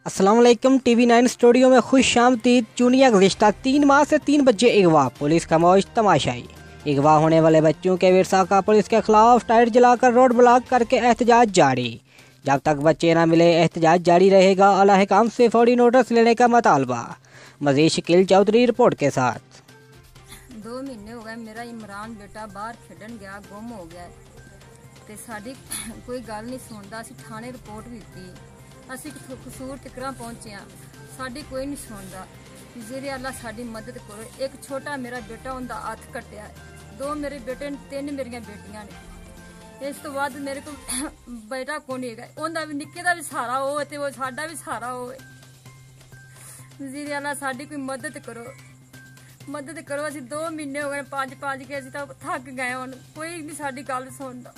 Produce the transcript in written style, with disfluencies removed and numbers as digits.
अस्सलाम वालेकुम। TV 9 studio में खुश आमदीद। चुनिया गुज़िश्ता 3 माह से 3 बच्चे अगवा, पुलिस का मौज तमाशाई। अगवा होने वाले बच्चों के विरसा का पुलिस के खिलाफ टायर जलाकर रोड ब्लॉक करके एहतजाज जारी। जब तक बच्चे न मिले एहतजाज जारी रहेगा। आला हुकाम से फौरी नोटिस लेने का मुतालबा। मजीद शकील चौधरी रिपोर्ट के साथ। 2 महीने हो गए मेरा इमरान बेटा बाहर खेडन गया, गुम हो गया ते साडी कोई गल नहीं सुनता। असीं थाने रिपोर्ट भी दी, असीं कसूर तिकरा पहुंचे, साडी कोई नहीं सुनता। वज़ीर आला साडी मदद करो। एक छोटा मेरा बेटा उनका हथ कट्टिया, 2 मेरे बेटे ने, 3 मेरिया बेटियां ने। इस तो बाद मेरे को बेटा कौन है, उनका भी निक्के का भी सहारा हो ते वो साडा भी सहारा हो। वज़ीर आला साडी कोई मदद करो, मदद करो। असीं 2 महीने हो गए 5 के, असीं तो थक गए। हुण कोई नहीं साडी गल सुनदा।